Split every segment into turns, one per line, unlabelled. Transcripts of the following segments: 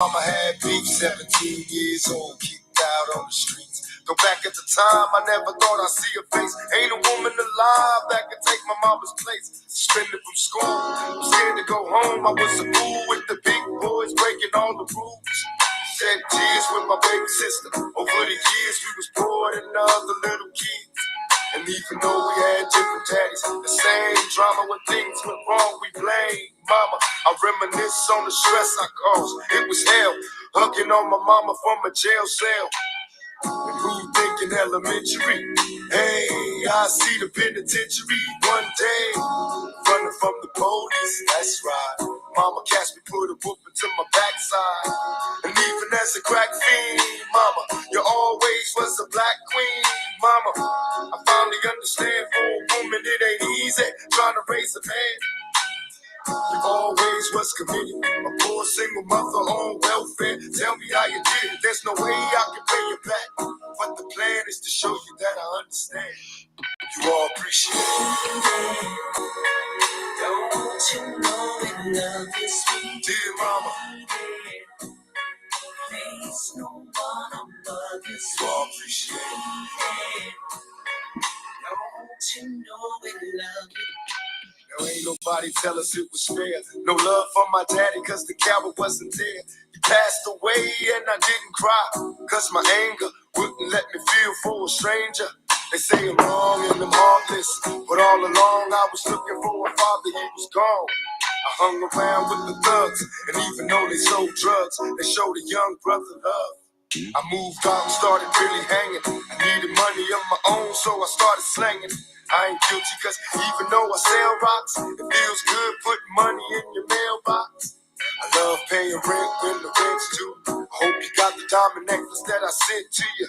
Mama had beef, 17 years old, kicked out on the streets. Go back at the time, I never thought I'd see her face. Ain't a woman alive that could take my mama's place. Suspended from school, I'm scared to go home. I was a fool with the big boys, breaking all the rules. Shed tears with my baby sister. Over the years, we was poor than the other little kids. And even though we had different daddies, the same drama when things went wrong, we blame mama. I reminisce on the stress I caused. It was hell, hugging on my mama from a jail cell. And who you thinking elementary? Hey, I see the penitentiary one day. Running from the police, that's right. Mama catch me, put a whooping to my backside. And even as a crack fiend, mama, you always was a black queen, mama. I finally understand for a woman it ain't easy trying to raise a man. You always was committed, a poor single mother on welfare. Tell me how you did it, there's no way I can pay you back. But the plan is to show you that I understand. You all appreciate it. Don't you know that love is sweet? Dear mama, please no one above you. You all appreciate it. Don't you know we love you? Now ain't nobody tell us it was fair. No love for my daddy cause the coward wasn't there. He passed away and I didn't cry cause my anger wouldn't let me feel for a stranger. They say I'm wrong and I'm heartless, but all along I was looking for a father, he was gone. I hung around with the thugs, and even though they sold drugs, they showed a young brother love. I moved out and started really hanging. I needed money of my own, so I started slanging. I ain't guilty cause even though I sell rocks, it feels good putting money in your mailbox. I love paying rent when the rent's due. I hope you got the diamond necklace that I sent to you.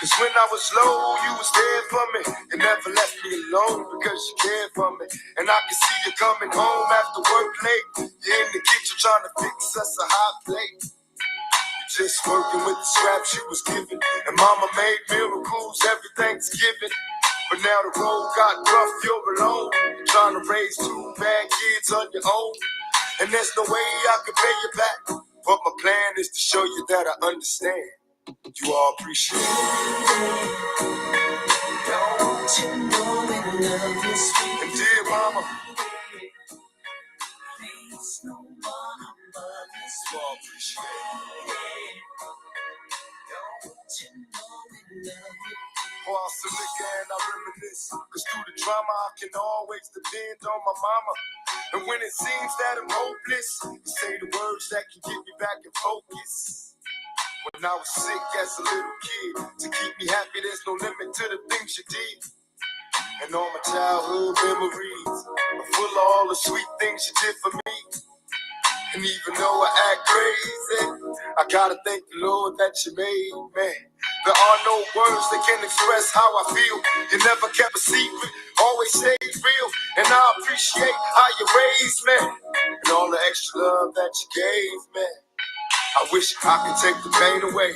Cause when I was low, you was there for me. You never left me alone because you cared for me. And I can see you coming home after work late. You're in the kitchen trying to fix us a hot plate. Just working with the scraps you was given. And mama made miracles every Thanksgiving. But now the road got rough, you're alone. You're trying to raise two bad kids on your own. And there's no way I can pay you back. But my plan is to show you that I understand. You all appreciate it. Don't you know that love is sweet? And dear mama, please no one above you. You all appreciate it. Don't you know that love is pour out some liquor and I reminisce. Cause through the drama I can always depend on my mama. And when it seems that I'm hopeless, you say the words that can get me back in focus. When I was sick as a little kid, to keep me happy there's no limit to the things you did. And all my childhood memories are full of all the sweet things you did for me. And even though I act crazy, I gotta thank the Lord that you made me. There are no words that can express how I feel. You never kept a secret, always stayed real. And I appreciate how you raised me and all the extra love that you gave me. I wish I could take the pain away.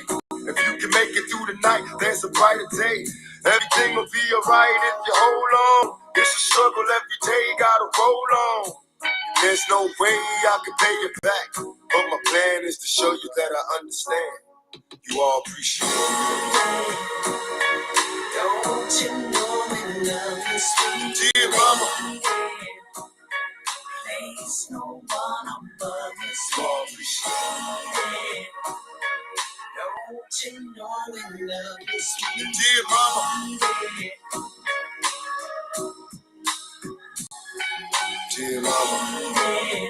If you can make it through the night, there's a brighter day. Everything will be alright if you hold on. It's a struggle every day, gotta roll on. There's no way I can pay you back, but my plan is to show you that I understand. You all appreciate it. Don't you know that love is sweet? Dear mama, please no one above you. You all appreciate it. Don't you know that love is sweet? Dear mama, dear mama.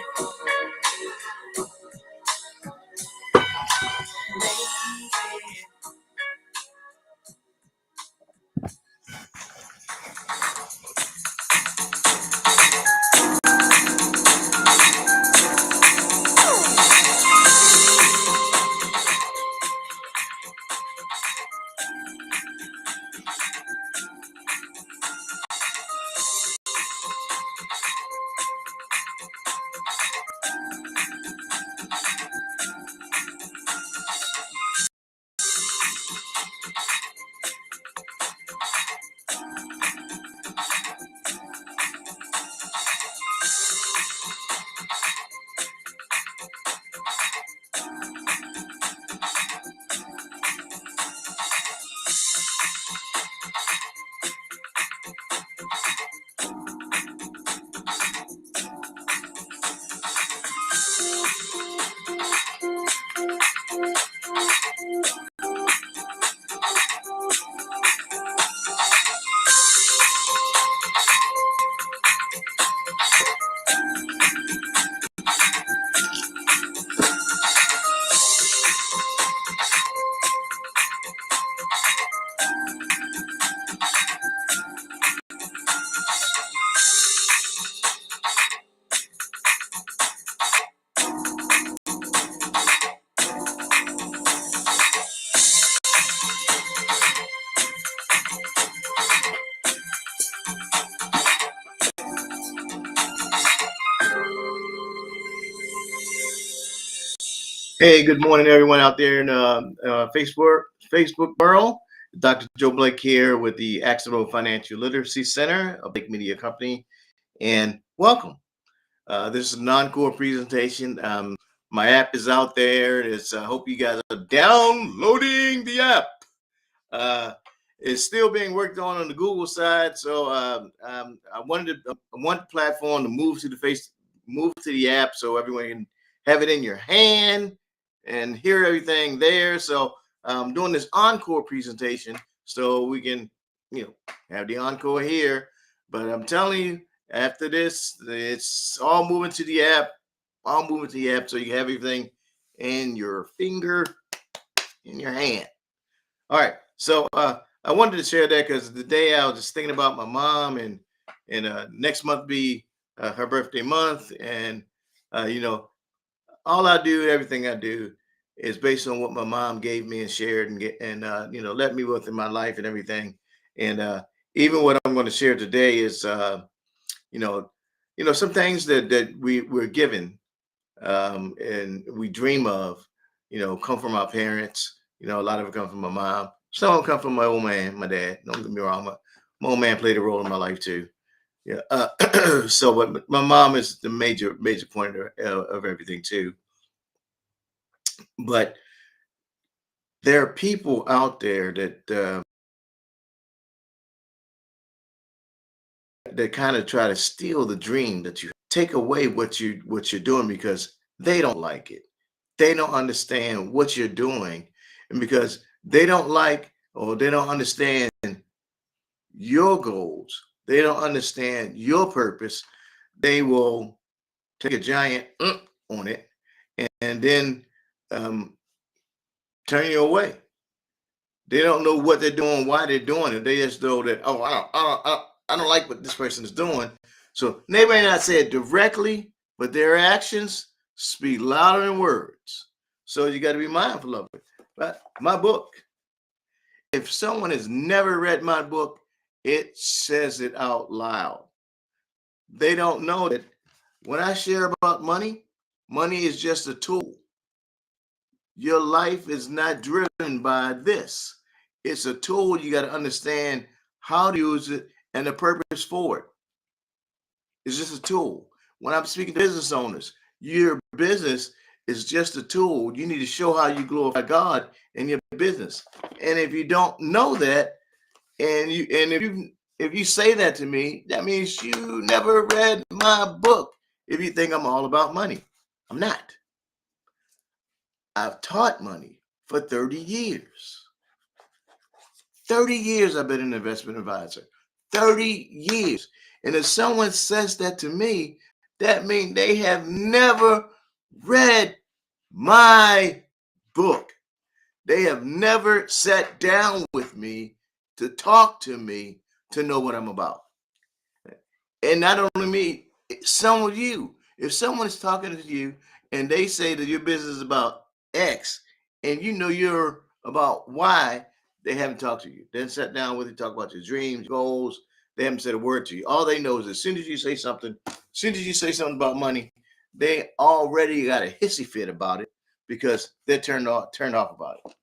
Hey, good morning, everyone out there in Facebook world. Dr. Joe Blake here with the Axel Financial Literacy Center, a Blake Media Company, and welcome. This is a non-core presentation. My app is out there. It's I hope you guys are downloading the app. Uh, it's still being worked on the Google side, so I want the platform to move to the app, so everyone can have it in your hand and hear everything there. So I'm doing this encore presentation, so we can, have the encore here. But I'm telling you, after this, it's all moving to the app, so you have everything in your finger, in your hand. All right. So I wanted to share that because today I was just thinking about my mom, and next month be her birthday month, and you know, all I do, everything I do, is based on what my mom gave me and shared and let me with in my life and everything. And even what I'm going to share today is you know, some things that we're given and we dream of, come from our parents. A lot of it come from my mom. Some of them come from my old man, my dad. Don't get me wrong, my old man played a role in my life too. Yeah. So, but my mom is the major point of everything too. But there are people out there that kind of try to steal the dream that you take away what you're doing because they don't like it. They don't understand what you're doing, and because they don't like or they don't understand your goals, they don't understand your purpose, they will take a giant on it and then um, turn you away. They don't know what they're doing, why they're doing it. They just know that, oh, I don't like what this person is doing. So they may not say it directly, but their actions speak louder than words. So you got to be mindful of it. But my book, if someone has never read my book, it says it out loud. They don't know that when I share about money, money is just a tool. Your life is not driven by this. It's a tool. You got to understand how to use it and the purpose for it. It's just a tool. When I'm speaking to business owners, your business is just a tool. You need to show how you glorify God in your business. And if you don't know that, and if you say that to me, that means you never read my book. If you think I'm all about money, I'm not. I've taught money for 30 years. 30 years I've been an investment advisor. 30 years. And if someone says that to me, that means they have never read my book. They have never sat down with me to talk to me to know what I'm about. And not only me, some of you, if someone is talking to you and they say that your business is about X and you know you're about Y, they haven't talked to you. They haven't sat down with you, talk about your dreams, goals. They haven't said a word to you. All they know is as soon as you say something, about money, they already got a hissy fit about it because they're turned off about it.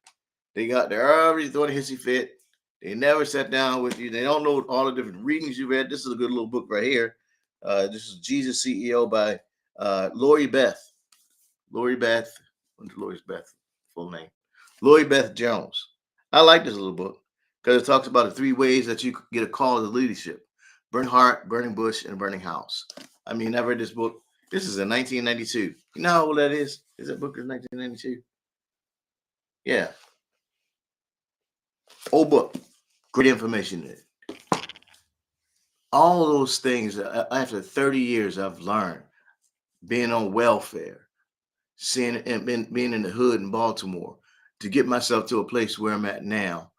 They're already throwing a hissy fit. They never sat down with you. They don't know all the different readings you read. This is a good little book right here. This is Jesus CEO by Lori Beth. Lori Beth. What's Lori Beth full name? Lori Beth Jones. I like this little book because it talks about the three ways that you get a call to leadership: burning heart, burning bush, and burning house. I mean, I read this book. This is in 1992. You know how old that is? Is that book in 1992? Yeah, old book. Great information in it. All those things after 30 years I've learned being on welfare, seeing and being in the hood in Baltimore to get myself to a place where I'm at now.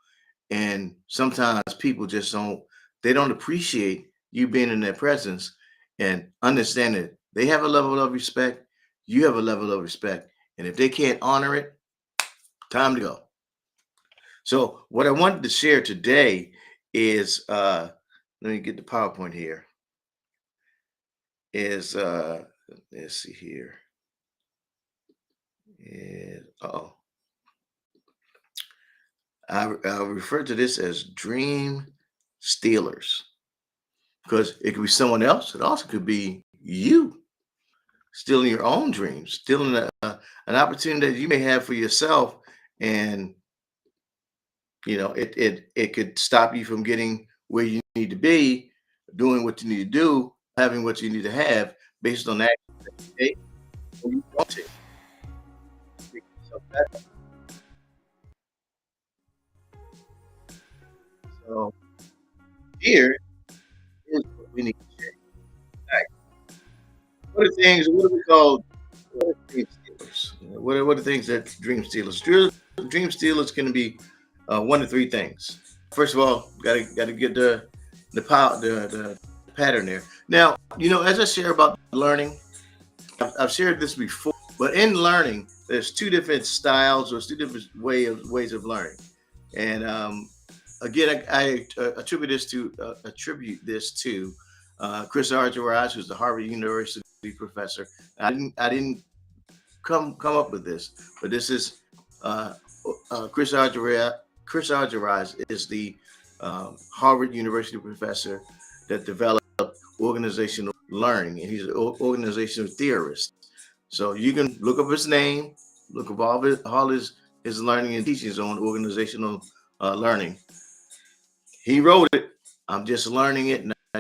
And sometimes people just don't appreciate you being in their presence and understand that they have a level of respect, you have a level of respect. And if they can't honor it, time to go. So what I wanted to share today is let me get the PowerPoint here. Is let's see here. is, I refer to this as dream stealers because it could be someone else. It also could be you stealing your own dreams, stealing an opportunity that you may have for yourself, and it could stop you from getting where you need to be, doing what you need to do, having what you need to have based on that day when you want to make yourself better. So here is what we need to share. Right. What are things? What do we call? What are dream stealers? What are things that dream stealers? Dream stealers can be one of three things. First of all, gotta get the power the pattern there. Now, as I share about learning, I've shared this before, but in learning, there's two different styles or two different ways of learning. And again, I attribute this to Chris Argyrides, who's the Harvard University professor. I didn't come up with this, but this is uh, Chris Argyrides. Chris Argyrides is the Harvard University professor that developed organizational learning, and he's an organizational theorist. So you can look up his name, look up all his learning and teachings on organizational learning. He wrote it. I'm just learning it, and I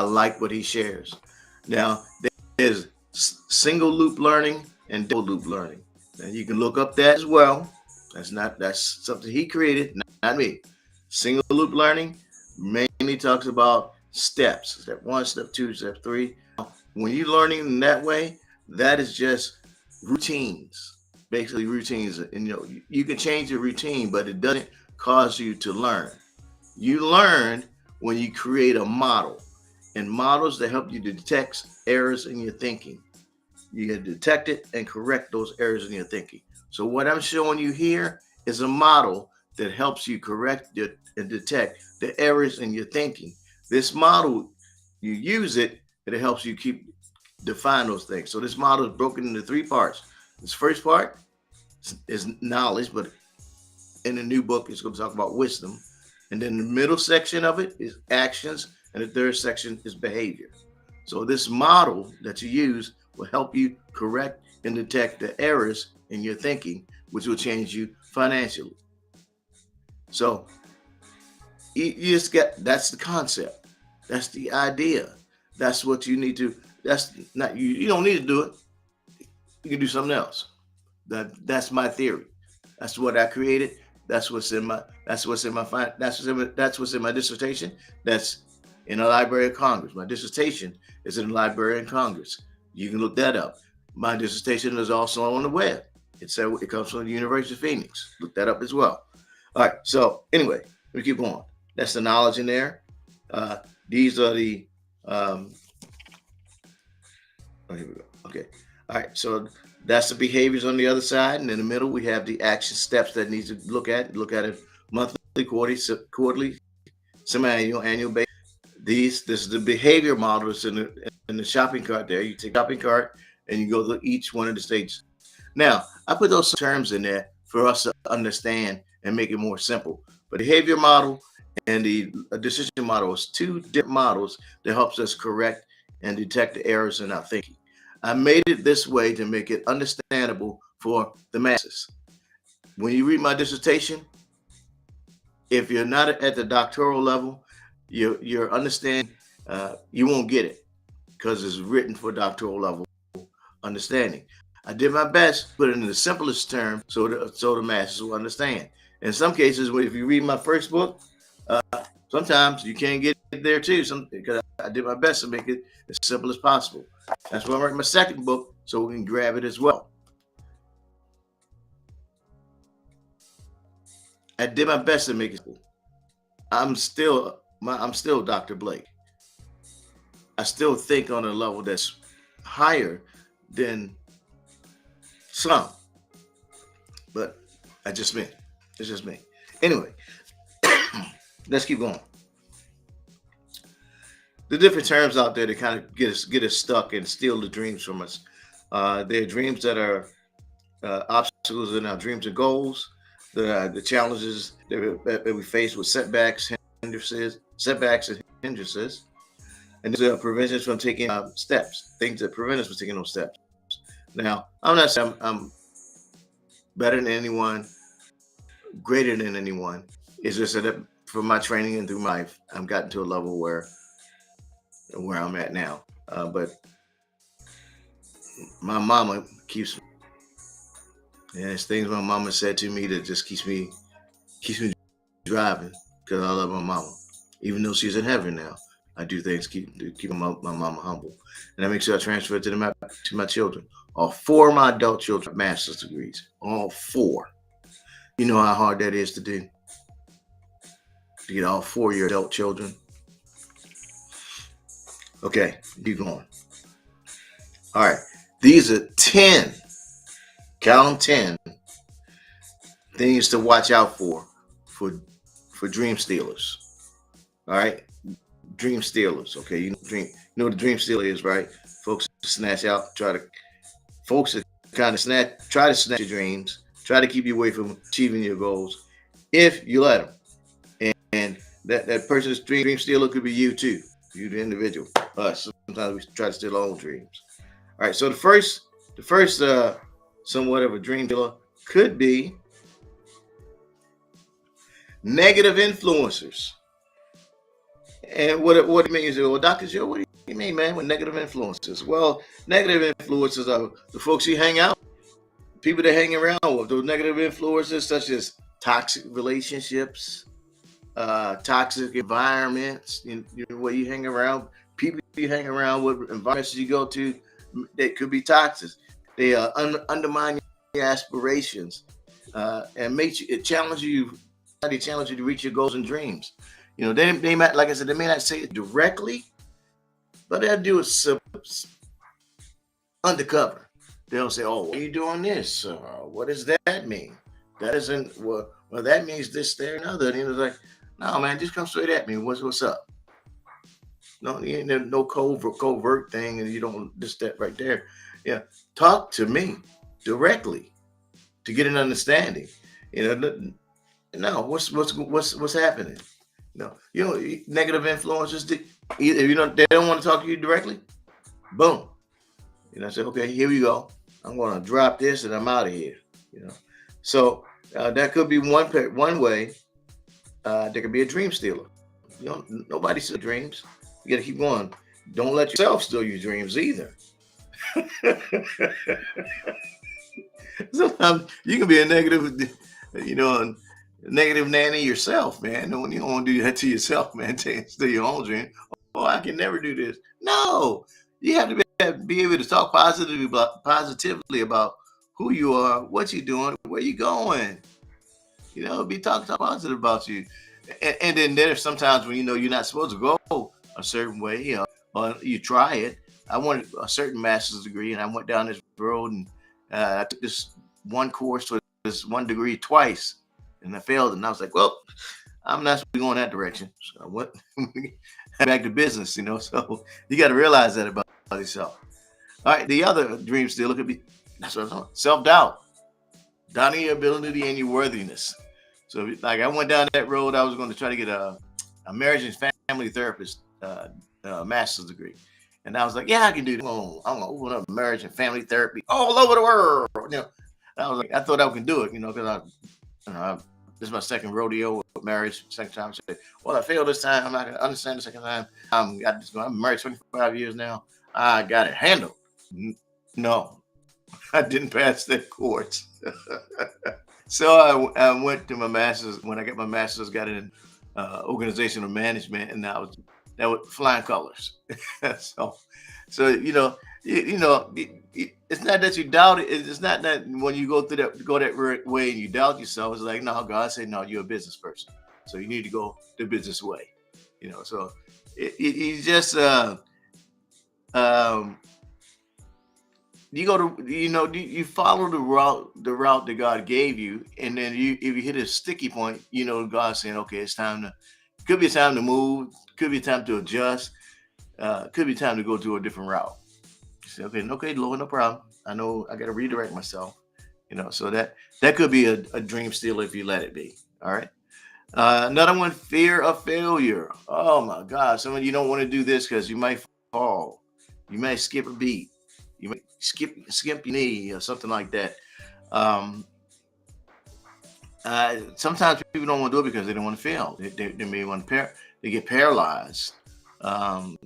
like what he shares. Now there's single loop learning and double loop learning. And you can look up that as well. That's something he created, not me. Single loop learning mainly talks about steps. Step one, step two, step three. When you're learning in that way, that is just routines, basically routines. And you can change your routine, but it doesn't cause you to learn. You learn when you create a model, and models that help you to detect errors in your thinking. You can detect it and correct those errors in your thinking. So what I'm showing you here is a model that helps you correct and detect the errors in your thinking. This model, you use it, and it helps you define those things. So this model is broken into three parts. This first part is knowledge, but in the new book, it's going to talk about wisdom. And then the middle section of it is actions, and the third section is behavior. So this model that you use will help you correct and detect the errors in your thinking, which will change you financially. So you just that's the concept. That's the idea. That's what you need to, that's not, you don't need to do it. You can do something else. That's my theory. That's what I created. That's what's in my dissertation. That's in the Library of Congress. My dissertation is in the Library of Congress. You can look that up. My dissertation is also on the web. It comes from the University of Phoenix. Look that up as well. All right. So anyway, let me keep going. That's the knowledge in there. These are the oh, here we go. Okay. All right. So that's the behaviors on the other side. And in the middle, we have the action steps that needs to look at. Look at it monthly, quarterly, semi-annual, annual basis. This is the behavior model that's in the shopping cart there. You take the shopping cart and you go to each one of the stages. Now, I put those terms in there for us to understand and make it more simple. But behavior model and the decision model is two different models that helps us correct and detect the errors in our thinking. I made it this way to make it understandable for the masses. When you read my dissertation, if you're not at the doctoral level, your understanding, you won't get it because it's written for doctoral level understanding. I did my best, put it in the simplest term so the masses will understand. In some cases, if you read my first book, uh, sometimes you can't get it there too. Because I did my best to make it as simple as possible. That's why I wrote my second book so we can grab it as well. I did my best to make it simple. I'm still Dr. Blake. I still think on a level that's higher than some, but I just me. It's just me. Anyway, let's keep going. The different terms out there that kind of get us stuck and steal the dreams from us. They're dreams that are obstacles in our dreams and goals, the challenges that we face with setbacks and hindrances, and there's preventions from taking steps, things that prevent us from taking those steps. Now, I'm not saying I'm better than anyone, greater than anyone. It's just that from my training and through my life, I've gotten to a level where I'm at now. But my mama and it's things my mama said to me that just keeps me driving because I love my mama. Even though she's in heaven now, I do things to keep my mama humble, and I make sure I transfer it to my children. All four of my adult children have master's degrees. All four. You know how hard that is to do. To get all four of your adult children. Okay, keep going. All right, these are 10. Count 10 things to watch out for dream stealers. All right, dream stealers. Okay, you know what a dream stealer is, right? Folks snatch out, try to snatch your dreams, try to keep you away from achieving your goals, if you let them. And that person's dream stealer could be you too, you the individual. Us. Sometimes we try to steal our own dreams. All right, so the first somewhat of a dream stealer could be negative influencers. And what it means, well, Dr. Joe, what do you mean, man, with negative influences? Well, negative influences are the folks you hang out, people that hang around with. Those negative influences, such as toxic relationships, toxic environments, where you hang around, people you hang around with, environments you go to, that could be toxic. They undermine your aspirations and challenge you to reach your goals and dreams. They might, like I said, they may not say it directly, but they'll do it undercover. They'll say, "Oh, why are you doing this? What does that mean? That isn't well. That means this, there, and other." And he was like, "No, man, just come straight at me. What's up? No covert thing, and you don't just that right there. Yeah, talk to me directly to get an understanding. No, what's happening? No, negative influences. If they don't want to talk to you directly, boom. I say, okay, here we go. I'm going to drop this and I'm out of here. So that could be one way. There could be a dream stealer. Nobody steals dreams. You got to keep going. Don't let yourself steal your dreams either. Sometimes you can be a negative nanny yourself, man. You don't want to do that to yourself, man. Steal your own dream. Oh, I can never do this. No, you have to be able to talk positively about who you are, what you're doing, where you're going. Be talking positive about you. And then there's sometimes when you're not supposed to go a certain way, or you try it. I wanted a certain master's degree, and I went down this road, and I took this one course for this one degree twice, and I failed. And I was like, well, I'm not supposed to be going that direction. So I went back to business, So you got to realize that about yourself. All right, the other dream stealer could be self-doubt, doubting your ability and your worthiness. So, like, I went down that road. I was going to try to get a marriage and family therapist master's degree. And I was like, yeah, I can do this. I'm going to open up marriage and family therapy all over the world. I was like, I thought I could do it, because this is my second rodeo with marriage. Second time, I said, well, I failed this time. I'm not going to understand the second time. I'm married 25 years now. I got it handled. No, I didn't pass that course. So I went to my master's. When I got my master's, got it in organizational management, and that was flying colors. so it's not that you doubt it. It's not that when you go that way and you doubt yourself. It's like, no, God said, no, you're a business person, so you need to go the business way. So you just you go to you follow the route that God gave you, and then if you hit a sticky point, God's saying, okay, it's time could be a time to move, could be a time to adjust, could be time to go to a different route. You say, okay, Lord, no problem. I know I got to redirect myself. So that could be a dream stealer if you let it be. All right. Another one, fear of failure. Oh my God. Some of you don't want to do this because you might fall. You might skip a beat. You might skip your knee or something like that. Um, Sometimes people don't want to do it because they don't want to fail. They may want to they get paralyzed. Um,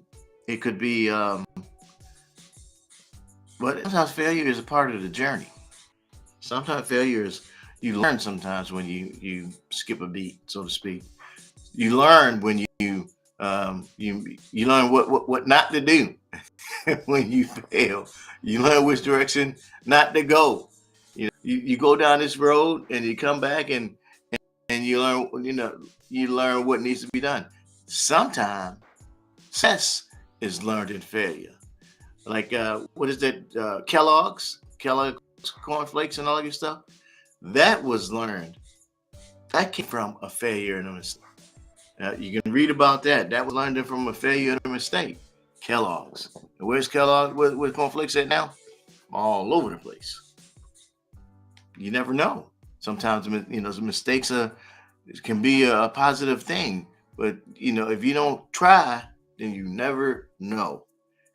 it could be, but sometimes failure is a part of the journey. Sometimes failure is you learn sometimes when you skip a beat, so to speak. You learn when you learn what not to do when you fail. You learn which direction not to go. You go down this road and you come back and you learn you learn what needs to be done. Sometimes success is learned in failure. Like what is that? Kellogg's cornflakes and all your stuff. That was learned. That came from a failure and a mistake. You can read about that. That was learned from a failure and a mistake. Kellogg's. And where's Kellogg? Where's cornflakes at now? All over the place. You never know. Sometimes the mistakes can be a positive thing, but if you don't try, then you never know.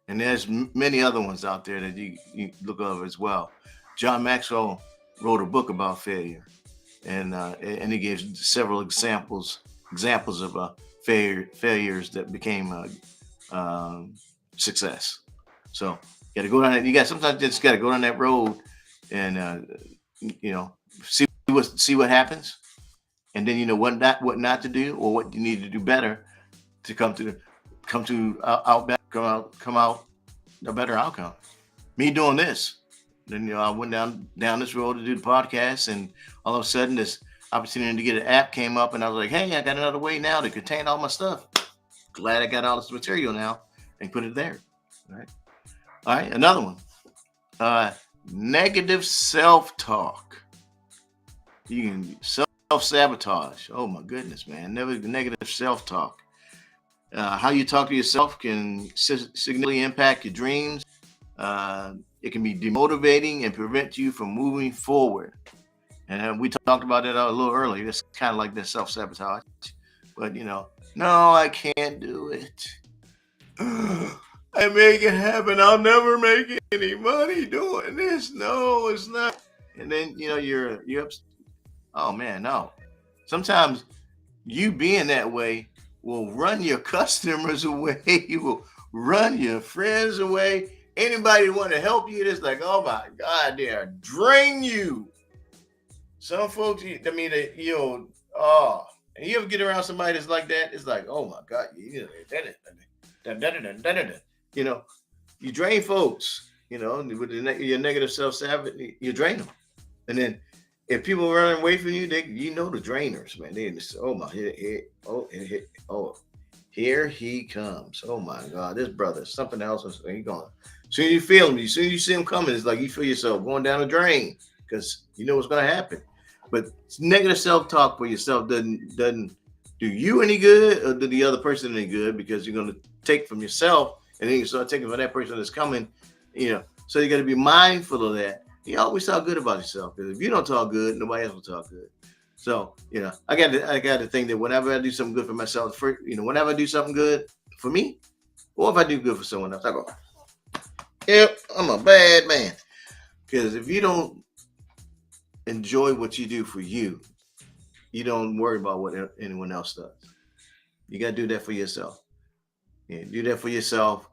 And there's many other ones out there that you look over as well. John Maxwell wrote a book about failure, and he gives several examples of failures that became success. So you got to go down that. You got sometimes just got to go down that road and see what happens, and then what not to do or what you need to do better to come out a better outcome. Me doing this, then I went down this road to do the podcast, and all of a sudden this opportunity to get an app came up, and I was like, hey, I got another way now to contain all my stuff. Glad I got all this material now and put it there. All right, another one. Negative self-talk. You can self-sabotage. Oh my goodness, man. Negative self-talk. How you talk to yourself can significantly impact your dreams. It can be demotivating and prevent you from moving forward. And we talked about that a little earlier. It's kind of like that self-sabotage. But, no, I can't do it. I make it happen. I'll never make any money doing this. No, it's not. And then, you're oh, man, no. Sometimes you being that way will run your customers away. You will run your friends away. Anybody want to help you, it's like, oh my God, they'll drain you. Some folks, and you ever get around somebody that's like that? It's like, oh my God, you drain folks, with your negative self-sabotage, you drain them. And then if people run away from you, the drainers, man. They just, oh my, here he comes. Oh my God, this brother, something else. He's gone. Soon you feel him. Soon you see him coming, it's like you feel yourself going down the drain because you know what's going to happen. But negative self-talk for yourself doesn't do you any good or do the other person any good, because you're going to take from yourself and then you start taking from that person that's coming. So you got to be mindful of that. You always talk good about yourself, because if you don't talk good, nobody else will talk good. So I got to think that whenever I do something good for myself, whenever I do something good for me, or if I do good for someone else, I go, yep, I'm a bad man. Because if you don't enjoy what you do for you, you don't worry about what anyone else does. You got to do that for yourself. Yeah, do that for yourself.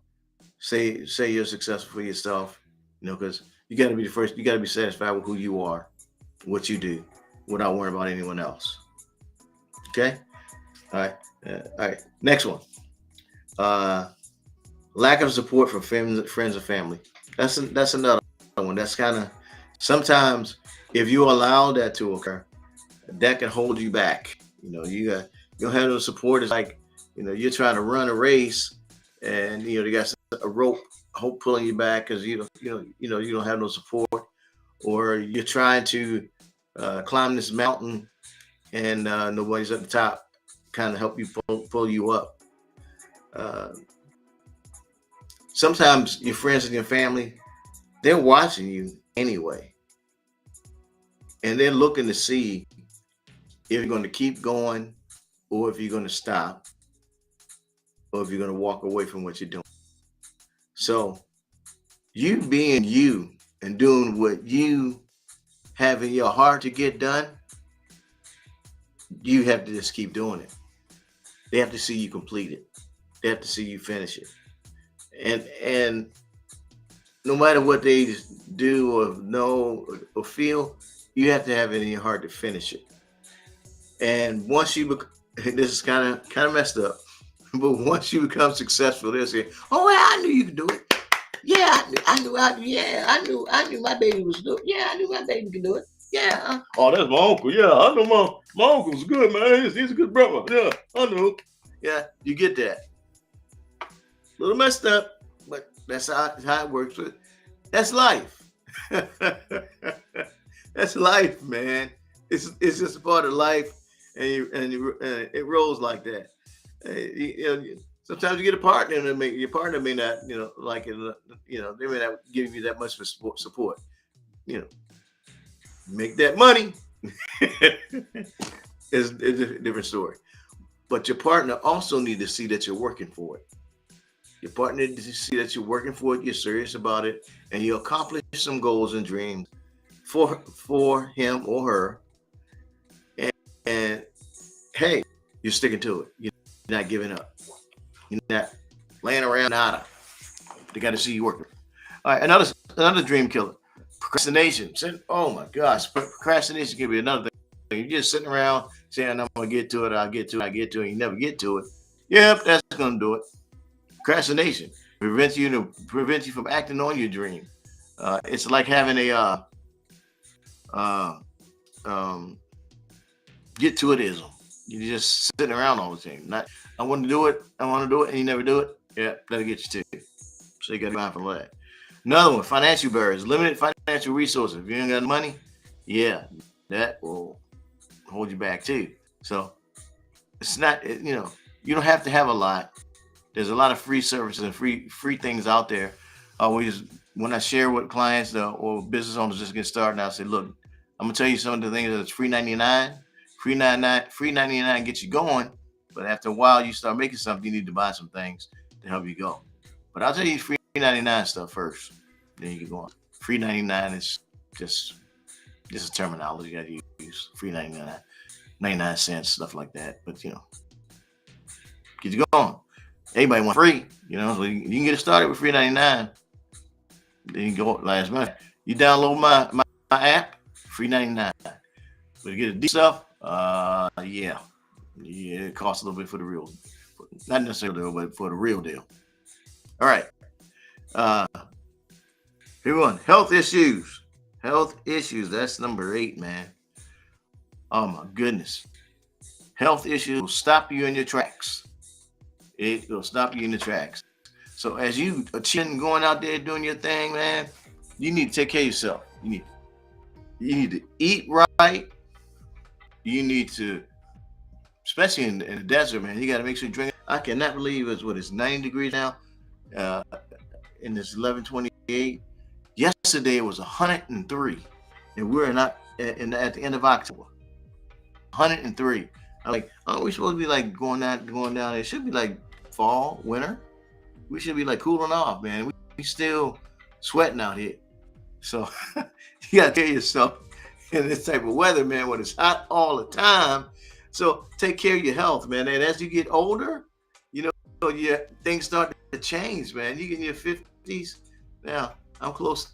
Say you're successful for yourself. Because you got to be the first. You got to be satisfied with who you are, what you do, without worrying about anyone else. Okay. All right. All right. Next one. Lack of support from friends and family. That's another one. That's kind of sometimes if you allow that to occur, that can hold you back. You have no support. It's like you're trying to run a race, and you got a rope pulling you back because you don't have no support, or you're trying to climb this mountain and nobody's at the top kind of help you pull you up. Sometimes your friends and your family, they're watching you anyway. and then looking to see if you're going to keep going or if you're going to stop or if you're going to walk away from what you're doing. So you being you and doing what you have in your heart to get done, you have to just keep doing it. They have to see you complete it. They have to see you finish it. And no matter what they do or know or feel, you have to have it in your heart to finish it. And once you, this is kind of messed up, but once you become successful, they'll say, "Oh, well, I knew you could do it. Yeah, I knew my baby was do it. Yeah, I knew my baby could do it. Yeah. Oh, that's my uncle. Yeah, I know my uncle's good, man. He's a good brother. Yeah, I know. Yeah, you get that. A little messed up, but that's how it works. That's life. That's life, man. It's just a part of life, and it rolls like that. Sometimes you get a partner, and your partner may not, like it. They may not give you that much for support. You know, make that money. It's a different story. But your partner also needs to see that you're working for it. Your partner needs to see that you're working for it, you're serious about it, and you accomplish some goals and dreams for him or her. And hey, you're sticking to it. You're not giving up. You're not laying around nada. They got to see you working. All right, another dream killer. Procrastination. Oh my gosh, procrastination can be another thing. You're just sitting around saying, "I'm gonna get to it. I'll get to it. I get to it." You never get to it. Yep, that's gonna do it. Procrastination prevents you from acting on your dream. It's like having a um, get to itism. You're just sitting around all the time. Not, I want to do it, and you never do it. Yeah, that'll get you too. So you got to be mindful of that. Another one, financial barriers, limited financial resources. If you ain't got money, yeah, that will hold you back too. So it's not, you don't have to have a lot. There's a lot of free services and free things out there. Always, when I share with clients or business owners just get started, I say, look, I'm gonna tell you some of the things that's free 99. Free 99 gets you going, but after a while, you start making something. You need to buy some things to help you go. But I'll tell you free 99 stuff first. Then you can go on. Free 99 is just a terminology I use. Free 99, 99 cents, stuff like that. But get you going. Everybody want free, so you can get it started with free 99. Then you go last month. You download my app, free 99. But you get the deep stuff, yeah, it costs a little bit for the real, not necessarily, but for the real deal. All right. Everyone, health issues. Health issues. That's number 8, man. Oh my goodness. Health issues will stop you in your tracks. It will stop you in the tracks. So as you achieving going out there doing your thing, man, you need to take care of yourself. You need to eat right. You need to, especially in the desert, man, you got to make sure you drink. I cannot believe it's 90 degrees now. In this 11:28. Yesterday it was 103, and we're not at the end of October. 103. I'm like, aren't we supposed to be like going down? It should be like fall, winter. We should be like cooling off, man. We still sweating out here. So you gotta take care of yourself in this type of weather, man, when it's hot all the time. So take care of your health, man. And as you get older, your things start to change, man. You get in your 50s. Now, I'm close.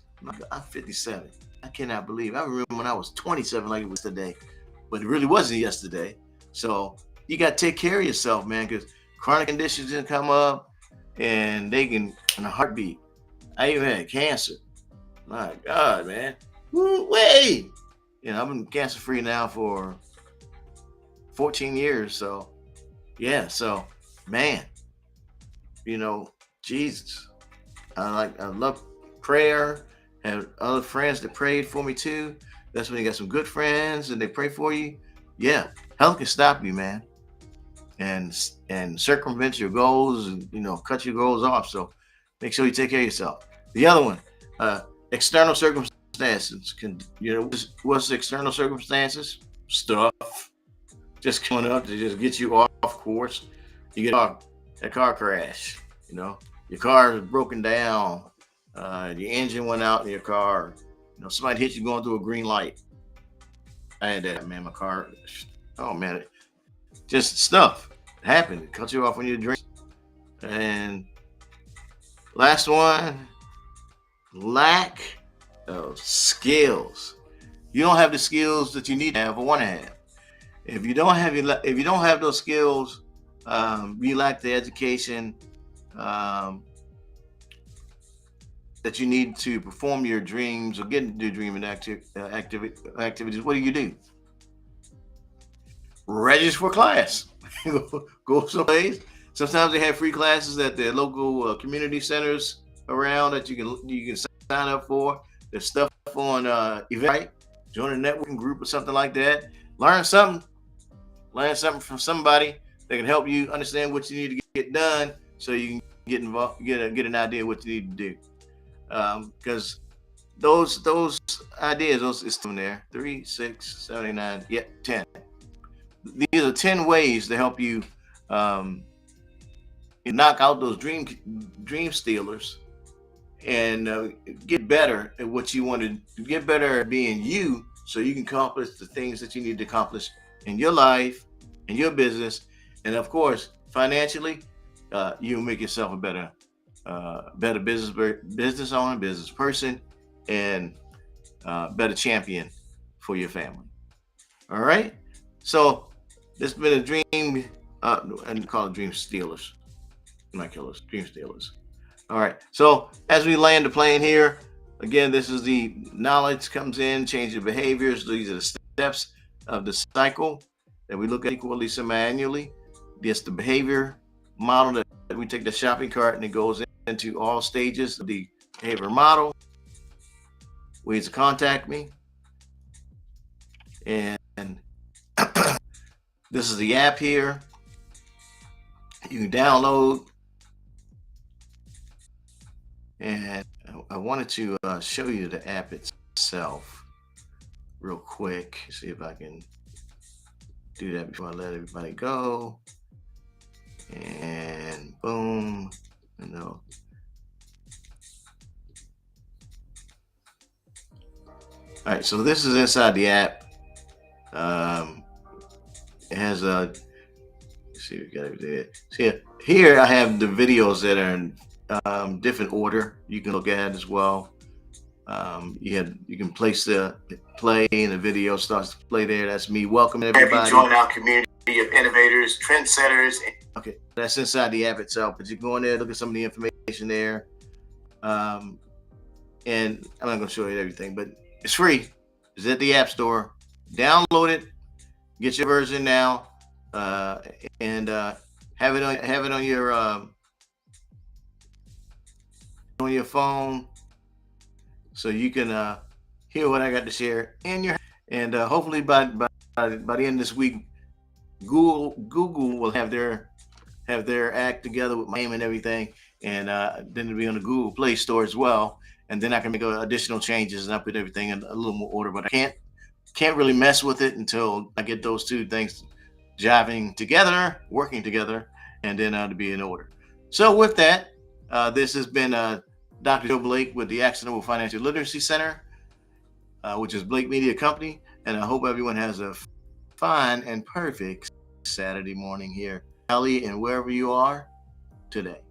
I'm 57. I cannot believe. I remember when I was 27 like it was today. But it really wasn't yesterday. So you got to take care of yourself, man, because chronic conditions can come up and they can, in a heartbeat. I even had cancer. My God, man. Wait. I've been cancer free now for 14 years. So, yeah. So, man, Jesus. I love prayer. Have other friends that prayed for me too. That's when you got some good friends and they pray for you. Yeah, health can stop you, man, and circumvent your goals and cut your goals off. So make sure you take care of yourself. The other one, external circumstances circumstances can, what's the external circumstances? Stuff just coming up to just get you off course. You get a car crash, your car is broken down, your engine went out in your car, somebody hit you going through a green light. I had that, man. My car, oh man, just stuff happened. It cut you off when you're drinking. And last one, lack of skills. You don't have the skills that you need to have or want to have. If you don't have those skills, you lack the education that you need to perform your dreams or get into your dreaming activities. What do? Register for class. Go someplace. Sometimes they have free classes at the local community centers around that you can sign up for. There's stuff on Eventbrite. Join a networking group or something like that. Learn something from somebody that can help you understand what you need to get done, so you can get involved, get an idea of what you need to do. Because those ideas, it's in there. 3, 6, 7, 9, 10. These are 10 ways to help you knock out those dream stealers and get better at what you want to get better at being you, so you can accomplish the things that you need to accomplish in your life, in your business, and of course, financially, you'll make yourself a better business owner, business person, and better champion for your family. All right. So this has been a dream, and call it dream stealers, not killers, dream stealers. All right. So as we land the plane here, again, this is the knowledge comes in, change your behaviors. These are the steps of the cycle that we look at equally, semi-annually. This the behavior model that we take the shopping cart and it goes into all stages of the behavior model. Ways to contact me. And this is the app here. You can download. And I wanted to show you the app itself real quick. See if I can do that before I let everybody go. And boom. All right, so this is inside the app. It has a, see, we got it there. See, here I have the videos that are in different order. You can look at it as well. You can place the play and the video starts to play there. That's me welcoming everybody. Have you joined our community of innovators, trendsetters? Okay, that's inside the app itself. But you go in there, look at some of the information there. And I'm not going to show you everything, but it's free. It's at the App Store. Download it. Get your version now, and have it on your phone, so you can hear what I got to share in your. And hopefully by the end of this week, Google will have their act together with my name and everything, and then it'll be on the Google Play Store as well. And then I can make additional changes and I put everything in a little more order. But I can't really mess with it until I get those two things jiving together, working together, and then to be in order. So with that, this has been Dr. Joe Blake with the Actionable Financial Literacy Center, which is Blake Media Company. And I hope everyone has a fine and perfect Saturday morning here, Ellie, and wherever you are today.